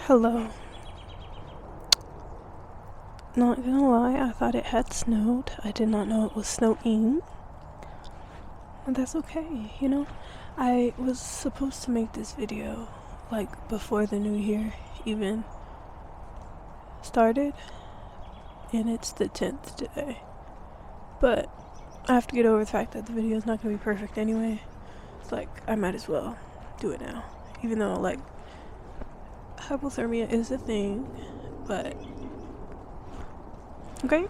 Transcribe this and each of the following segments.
Hello. Not gonna lie, I thought it had snowed. I did not know it was snowing. And that's okay, you know? I was supposed to make this video like before the new year even started, and it's the 10th today. But I have to get over the fact that the video is not gonna be perfect anyway. It's like I might as well do it now, even though like hypothermia is a thing. But okay,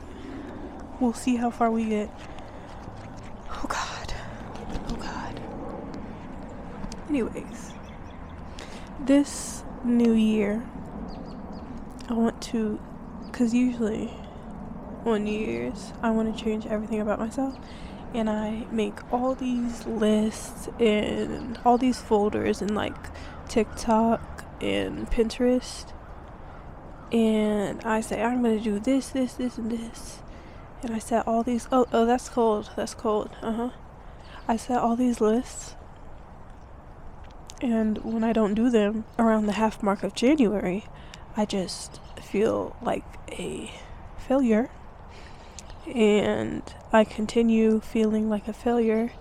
we'll see how far we get. Oh god. Anyways, this new year I want to, because usually on New Year's I want to change everything about myself, and I make all these lists and all these folders in like TikTok and Pinterest, and I say I'm gonna do this and this, and I set all these oh that's cold I set all these lists, and when I don't do them around the half mark of January, I just feel like a failure, and I continue feeling like a failure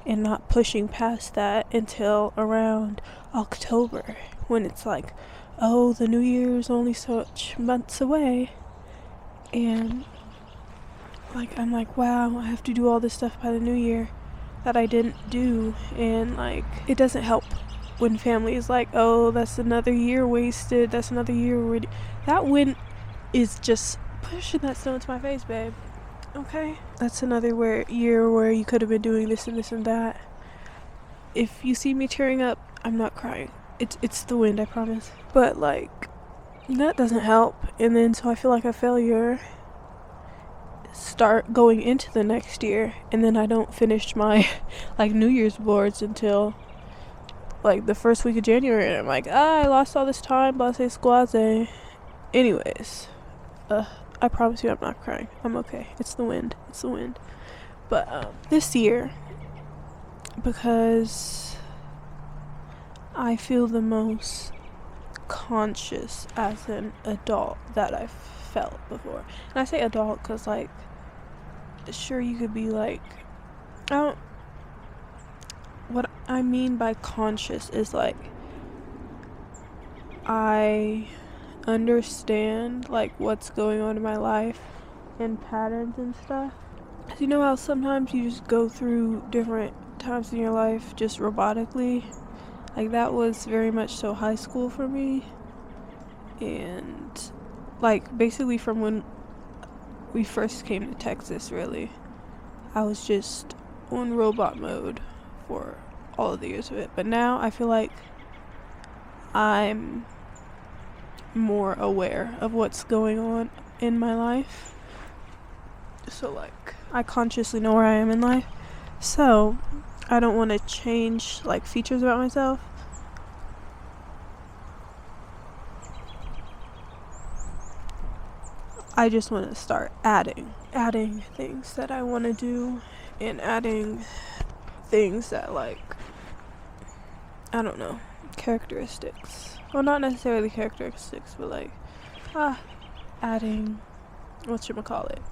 and not pushing past that until around October, when it's like, oh, the new year's only such months away, and like I'm like, wow, I have to do all this stuff by the new year that I didn't do. And like, it doesn't help when family is like, oh, that's another year wasted, that's another year already. That wind is just pushing that snow into my face, babe. Okay, that's another year where you could have been doing this and this and that. If you see me tearing up, I'm not crying. It's the wind, I promise. But like, that doesn't help. And then so I feel like a failure start going into the next year, and then I don't finish my like New Year's boards until like the first week of January, and I'm like, I lost all this time, blase squaze. Anyways, I promise you I'm not crying. I'm okay. It's the wind. But this year, because I feel the most conscious as an adult that I've felt before. And I say adult because like, sure, you could be like, what I mean by conscious is like, I understand like what's going on in my life and patterns and stuff. You know how sometimes you just go through different times in your life just robotically? Like, that was very much so high school for me, and like basically from when we first came to Texas, really, I was just on robot mode for all of the years of it. But now I feel like I'm more aware of what's going on in my life, so like I consciously know where I am in life, so I don't want to change like features about myself. I just want to start adding things that I want to do, and adding things that like, I don't know, characteristics. Well, not necessarily characteristics, but like adding, whatchamacallit.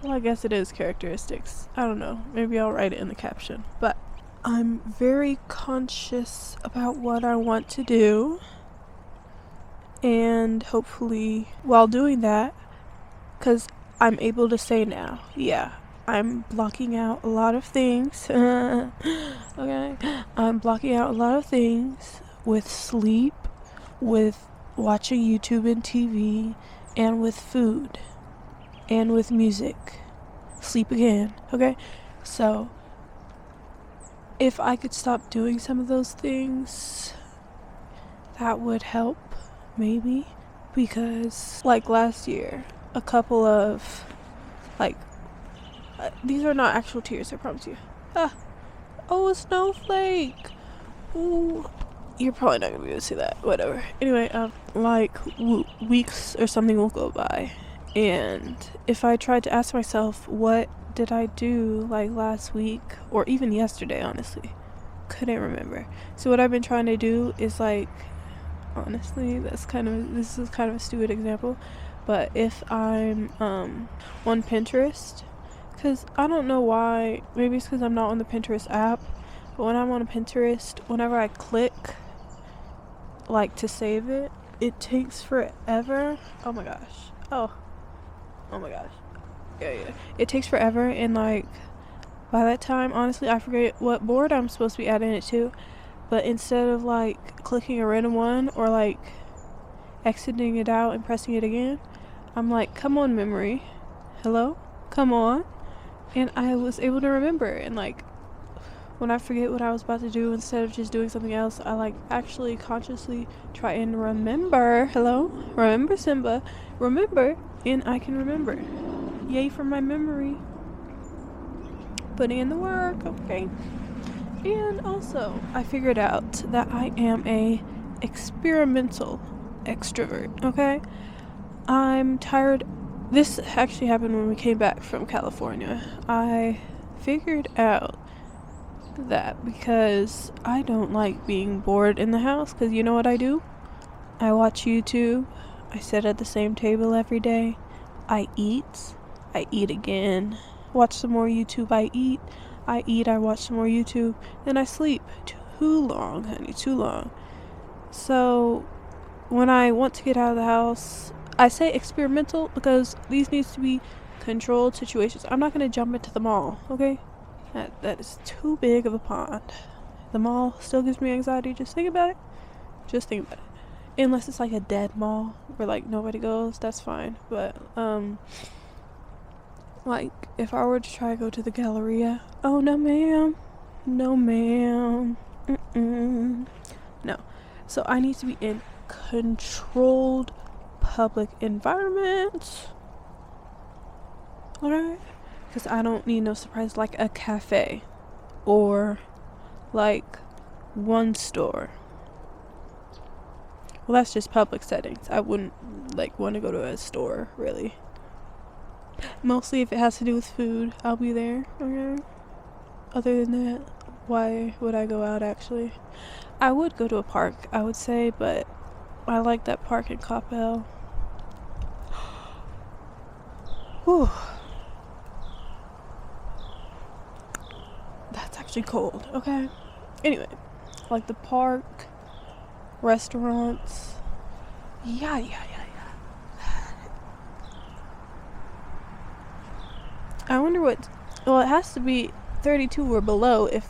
Well, I guess it is characteristics. I don't know. Maybe I'll write it in the caption. But I'm very conscious about what I want to do. And hopefully while doing that, because I'm able to say now, yeah, I'm blocking out a lot of things. Okay? I'm blocking out a lot of things with sleep, with watching YouTube and TV, and with food, and with music. Sleep again, okay? So if I could stop doing some of those things, that would help, maybe. Because like last year, a couple of like, these are not actual tears, I promise you. Oh, a snowflake. Ooh, you're probably not gonna be able to see that. Whatever. Anyway, like weeks or something will go by, and if I tried to ask myself, what did I do like last week or even yesterday, honestly, couldn't remember. So what I've been trying to do is like, honestly, this is kind of a stupid example, but if I'm on Pinterest, because I don't know why, maybe it's because I'm not on the Pinterest app, but when I'm on Pinterest, whenever I click like to save it, it takes forever. Oh my gosh. Oh my gosh. Yeah. It takes forever, and like by that time, honestly, I forget what board I'm supposed to be adding it to. But instead of like clicking a random one or like exiting it out and pressing it again, I'm like, come on, memory. Hello? Come on. And I was able to remember. And like, when I forget what I was about to do, instead of just doing something else, I like actually consciously try and remember. Hello? Remember, Simba. Remember. And I can remember. Yay for my memory. Putting in the work. Okay. And also, I figured out that I am a experimental extrovert, okay? I'm tired. This actually happened when we came back from California. I figured out that because I don't like being bored in the house, because you know what I do? I watch YouTube. I sit at the same table every day. I eat again. Watch some more YouTube. I eat, I watch some more YouTube, and I sleep. Too long, honey, too long. So when I want to get out of the house, I say experimental because these needs to be controlled situations. I'm not going to jump into the mall, okay? That is too big of a pond. The mall still gives me anxiety. Just think about it. Unless it's like a dead mall where like nobody goes, that's fine. But like if I were to try to go to the Galleria, oh no ma'am, no. So I need to be in controlled public environment, okay? Because I don't need no surprise like a cafe or like one store. Well, that's just public settings. I wouldn't like want to go to a store, really. Mostly if it has to do with food, I'll be there, okay? Other than that, why would I go out actually? I would go to a park, I would say, but I like that park in Coppell. Whew. That's actually cold, okay? Anyway, like the park, restaurants. Yeah. I wonder what... Well, it has to be 32 or below if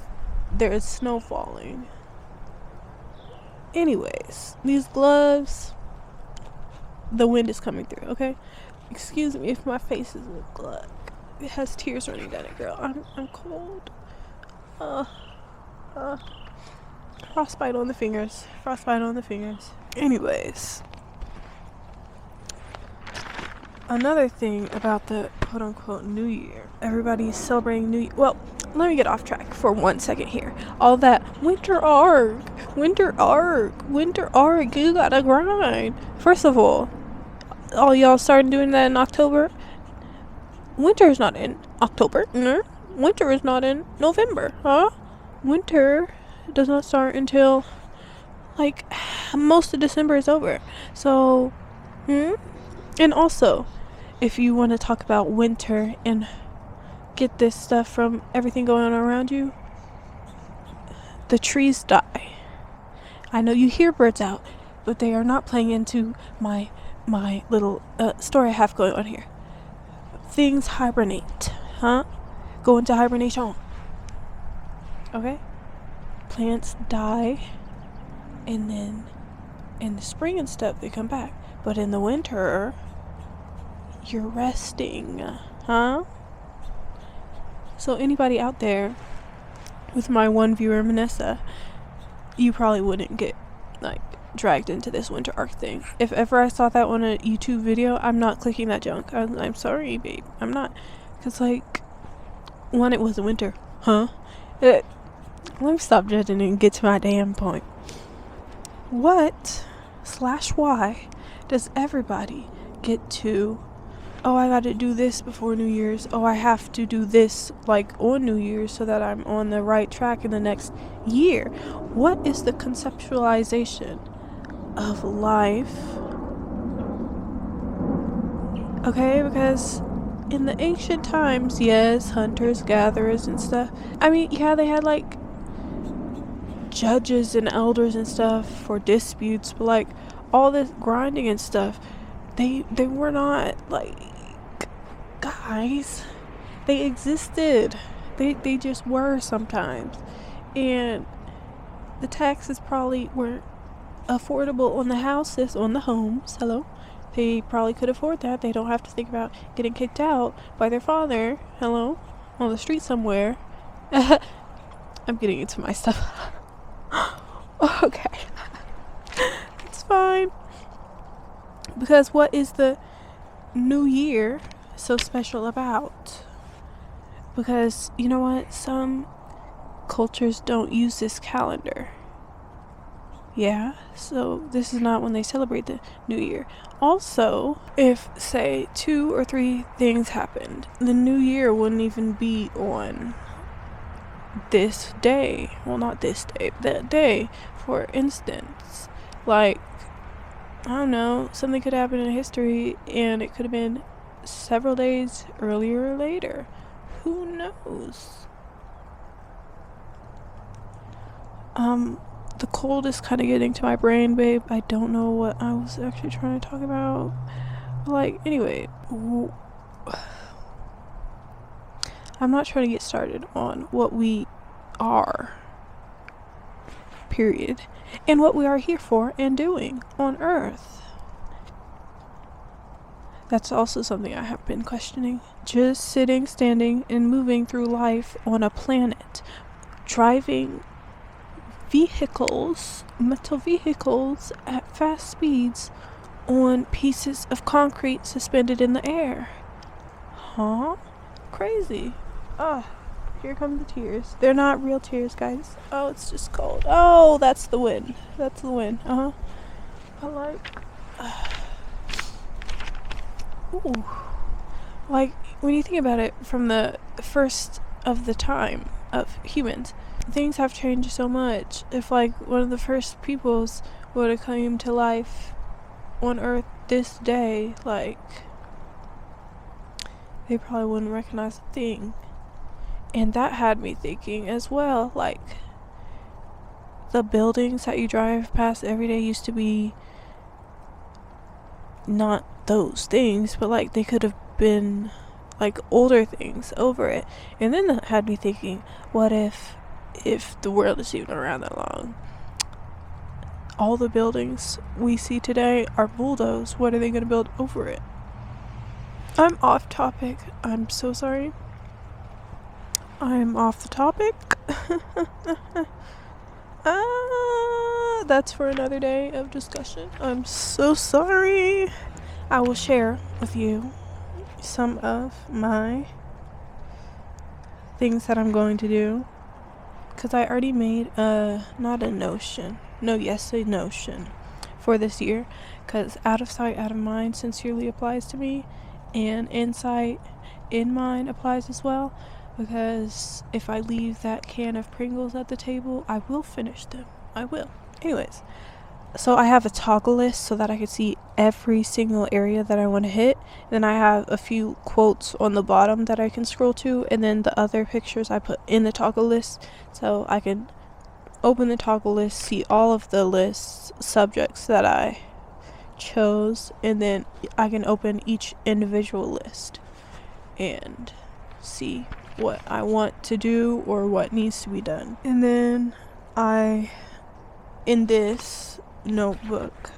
there is snow falling. Anyways, these gloves... The wind is coming through, okay? Excuse me if my face is like... It has tears running down it, girl. I'm cold. Frostbite on the fingers. Anyways, another thing about the quote-unquote New Year. Everybody's celebrating New Year. Well, let me get off track for 1 second here. All that winter arc, you gotta grind. First of all y'all started doing that in October. Winter is not in October. No. Winter is not in November, huh? Winter does not start until like most of December is over. So and also, if you want to talk about winter and get this stuff from everything going on around you, the trees die. I know you hear birds out, but they are not playing into my little story I have going on here. Things hibernate, huh? Go into hibernation. Okay? Plants die, and then in the spring and stuff they come back. But in the winter, you're resting, huh? So anybody out there with my one viewer, Vanessa, you probably wouldn't get like dragged into this winter arc thing. If ever I saw that on a YouTube video, I'm not clicking that junk. I'm sorry, babe. I'm not. Because like, one, it was winter, huh? Let me stop judging and get to my damn point. What /why does everybody get to oh, I gotta do this before New Year's. Oh, I have to do this like on New Year's so that I'm on the right track in the next year. What is the conceptualization of life? Okay, because in the ancient times, yes, hunters, gatherers, and stuff. I mean, yeah, they had like judges and elders and stuff for disputes, but like all this grinding and stuff, they were not like guys. They existed. They just were sometimes, and the taxes probably weren't affordable on the houses, on the homes. Hello. They probably could afford that. They don't have to think about getting kicked out by their father. Hello? On the street somewhere. I'm getting into my stuff. Okay. It's fine. Because what is the new year so special about? Because, you know what? Some cultures don't use this calendar. Yeah, so this is not when they celebrate the new year. Also, if, say, 2 or 3 things happened, the new year wouldn't even be on this day. Well, not this day, but that day. For instance, like, I don't know, something could happen in history and it could have been several days earlier or later. Who knows? The cold is kind of getting to my brain, babe. I don't know what I was actually trying to talk about. Like, anyway, I'm not trying to get started on what we are, period, and what we are here for and doing on Earth. That's also something I have been questioning. Just sitting, standing, and moving through life on a planet, driving vehicles, metal vehicles at fast speeds on pieces of concrete suspended in the air. Huh? Crazy. Here come the tears. They're not real tears, guys. Oh, it's just cold. Oh, that's the wind. That's the wind. I like... Ooh. Like, when you think about it, from the first of the time of humans, things have changed so much. If like one of the first peoples would have come to life on Earth this day, like, they probably wouldn't recognize a thing. And that had me thinking as well, like, the buildings that you drive past every day used to be not those things, but like they could have been like older things over it. And then that had me thinking, what if the world is even around that long, all the buildings we see today are bulldozed? What are they going to build over it? I'm off topic. I'm so sorry. I'm off the topic. That's for another day of discussion. I'm so sorry. I will share with you some of my things that I'm going to do, because I already made a notion for this year, because out of sight, out of mind sincerely applies to me, and insight in mind applies as well, because if I leave that can of Pringles at the table, I will finish them. I will. Anyways, so I have a toggle list so that I can see every single area that I want to hit. Then I have a few quotes on the bottom that I can scroll to, and then the other pictures I put in the toggle list, so I can open the toggle list, see all of the lists subjects that I chose, and then I can open each individual list and see what I want to do or what needs to be done. And then in this notebook,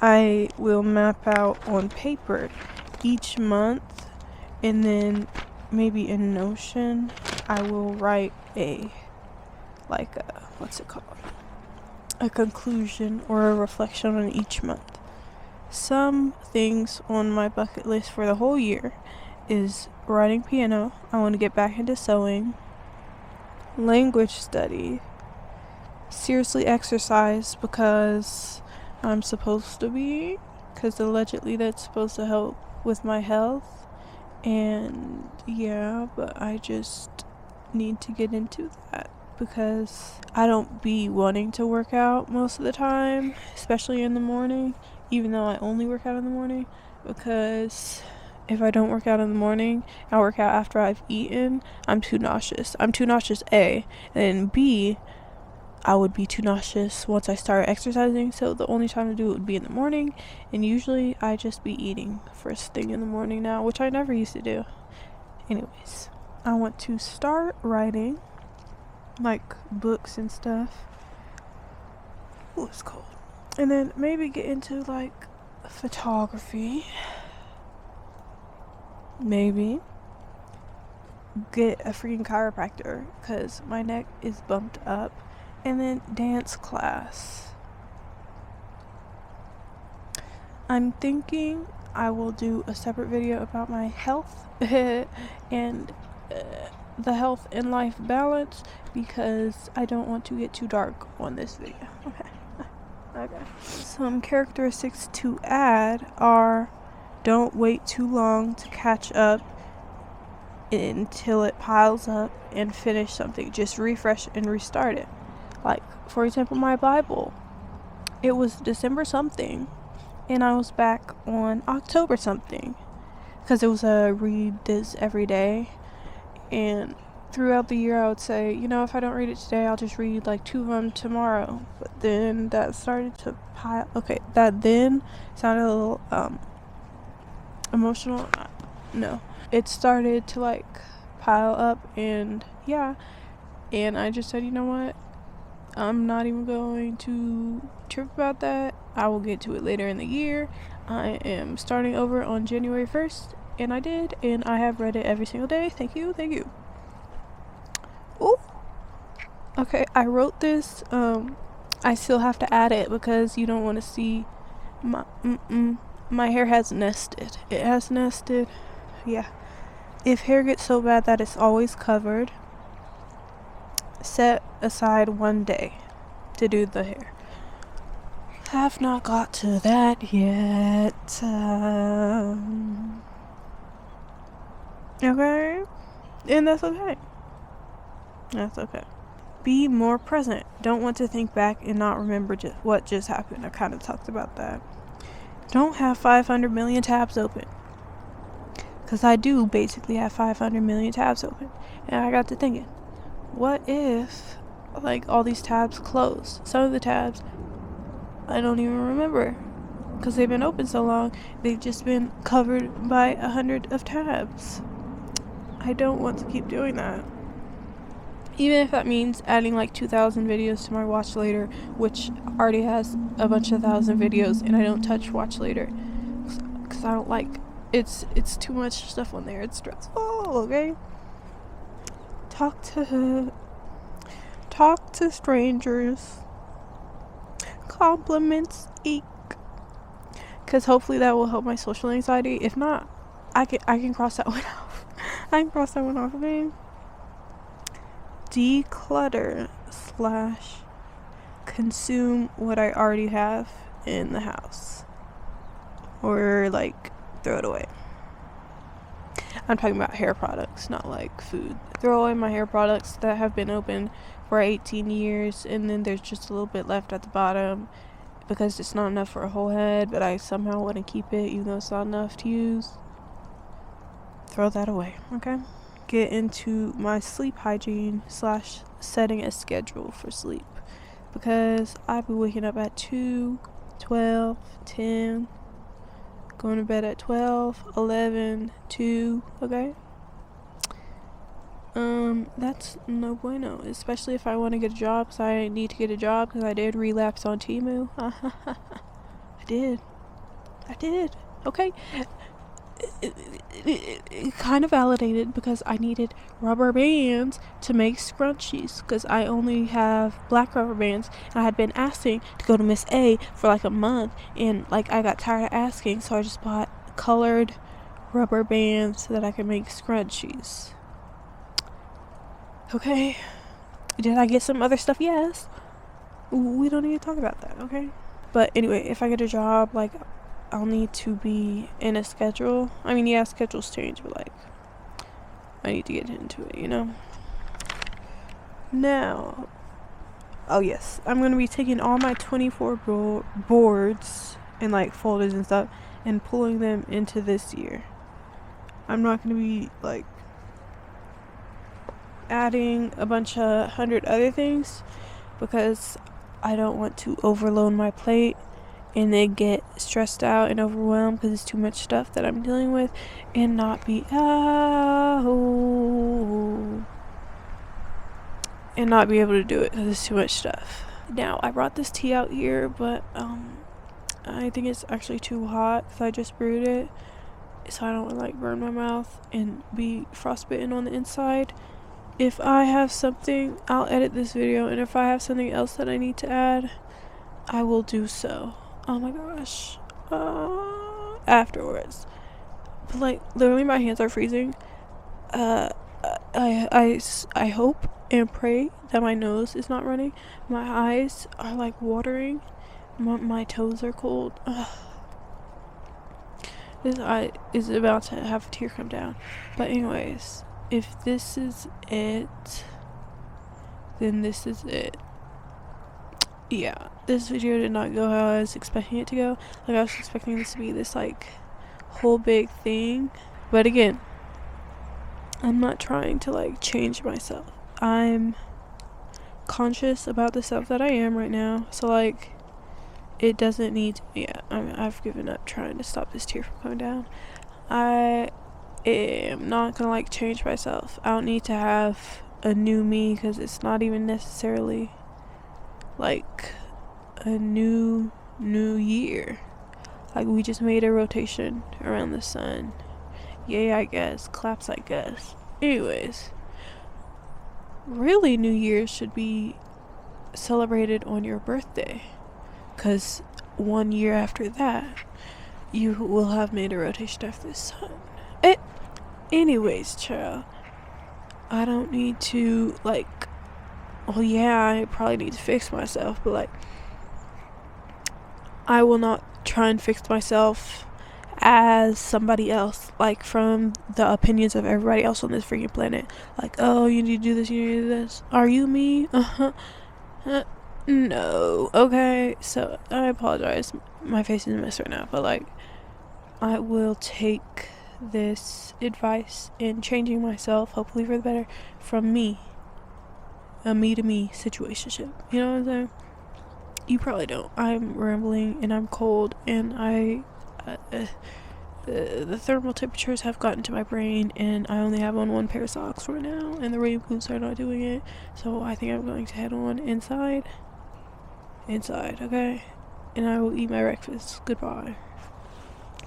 I will map out on paper each month, and then maybe in Notion I will write a conclusion or a reflection on each month. Some things on my bucket list for the whole year is writing piano. I want to get back into sewing, language study, seriously exercise because I'm supposed to be, because allegedly that's supposed to help with my health. And yeah, but I just need to get into that because I don't be wanting to work out most of the time, especially in the morning, even though I only work out in the morning, because if I don't work out in the morning, I work out after I've eaten, I'm too nauseous. I'm too nauseous, A, and B, I would be too nauseous once I start exercising, so the only time to do it would be in the morning, and usually I just be eating first thing in the morning now, which I never used to do. Anyways, I want to start writing, like, books and stuff. Oh, it's cold. And then maybe get into, like, photography. Maybe get a freaking chiropractor because my neck is bumped up. And then dance class. I'm thinking I will do a separate video about my health and the health and life balance because I don't want to get too dark on this video. Okay. Some characteristics to add are: don't wait too long to catch up until it piles up and finish something. Just refresh and restart it. Like, for example, my Bible. It was December something, and I was back on October something. Because it was a read this every day. And throughout the year, I would say, if I don't read it today, I'll just read like 2 of them tomorrow. But then that started to pile. Okay, that then sounded a little emotional. No. It started to like pile up, and yeah. And I just said, you know what? I'm not even going to trip about that. I will get to it later in the year. I am starting over on January 1st, and I did, and I have read it every single day. Thank you. Oh, okay, I wrote this. I still have to add it because you don't want to see my hair has nested. It has nested. Yeah. If hair gets so bad that it's always covered, set aside 1 day to do the hair. Have not got to that yet. Okay, and that's okay. Be more present. Don't want to think back and not remember what just happened. I kind of talked about that. Don't have 500 million tabs open. Because I do basically have 500 million tabs open. And I got to thinking, what if, like, all these tabs closed? Some of the tabs, I don't even remember. Because they've been open so long, they've just been covered by 100 of tabs. I don't want to keep doing that. Even if that means adding like 2,000 videos to my watch later, which already has a bunch of 1,000 videos, and I don't touch watch later. Because I don't like, it's too much stuff on there. It's stressful, okay? Talk to strangers. Compliments eek. Because hopefully that will help my social anxiety. If not, I can cross that one off. Okay? Declutter / consume what I already have in the house. Or like throw it away. I'm talking about hair products, not like food. Throw away my hair products that have been open for 18 years, and then there's just a little bit left at the bottom because it's not enough for a whole head, but I somehow want to keep it even though it's not enough to use. Throw that away, okay? Get into my sleep hygiene / setting a schedule for sleep, because I be waking up at 2, 12, 10, going to bed at 12, 11, 2, okay? That's no bueno, especially if I want to get a job, because I need to get a job, because I did relapse on Temu. I did, okay? It kind of validated because I needed rubber bands to make scrunchies, because I only have black rubber bands, and I had been asking to go to Miss A for like a month, and like I got tired of asking, so I just bought colored rubber bands so that I could make scrunchies. Okay, did I get some other stuff? Yes. We don't need to talk about that, okay? But anyway, if I get a job, like, I'll need to be in a schedule. I mean, yeah, schedules change, but like, I need to get into it, you know? Now, oh yes, I'm gonna be taking all my 24 boards and like folders and stuff and pulling them into this year. I'm not gonna be like adding a bunch of 100 other things because I don't want to overload my plate and then get stressed out and overwhelmed because it's too much stuff that I'm dealing with and not be and not be able to do it because it's too much stuff. Now, I brought this tea out here, but I think it's actually too hot because I just brewed it, so I don't want to like burn my mouth and be frostbitten on the inside. If I have something, I'll edit this video, and if I have something else that I need to add, I will do so. Oh my gosh. Afterwards. But like, literally my hands are freezing. I hope and pray that my nose is not running. My eyes are like watering. My toes are cold. This eye is about to have a tear come down. But anyways, if this is it, then this is it. Yeah, this video did not go how I was expecting it to go. Like, I was expecting this to be this like whole big thing. But again, I'm not trying to like change myself. I'm conscious about the stuff that I am right now. So like, it doesn't need to, yeah, I've given up trying to stop this tear from coming down. I am not gonna like change myself. I don't need to have a new me because it's not even necessarily like a new year. Like, we just made a rotation around the sun. Yay, I guess. Claps, I guess. Anyways, really, New Year's should be celebrated on your birthday, because 1 year after that, you will have made a rotation after the sun. Anyways, child, I don't need to, like, well, yeah, I probably need to fix myself, but, like, I will not try and fix myself as somebody else, like, from the opinions of everybody else on this freaking planet. Like, oh, you need to do this, you need to do this. Are you me? No. Okay, so I apologize. My face is a mess right now, but, like, I will take this advice in changing myself, hopefully for the better, from me. A me to me situationship. You know what I'm saying? You probably don't. I'm rambling and I'm cold and the thermal temperatures have gotten to my brain and I only have on one pair of socks right now and the rain boots are not doing it. So I think I'm going to head on inside, okay? And I will eat my breakfast. Goodbye.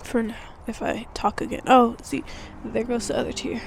For now. If I talk again. Oh, see, there goes the other tear.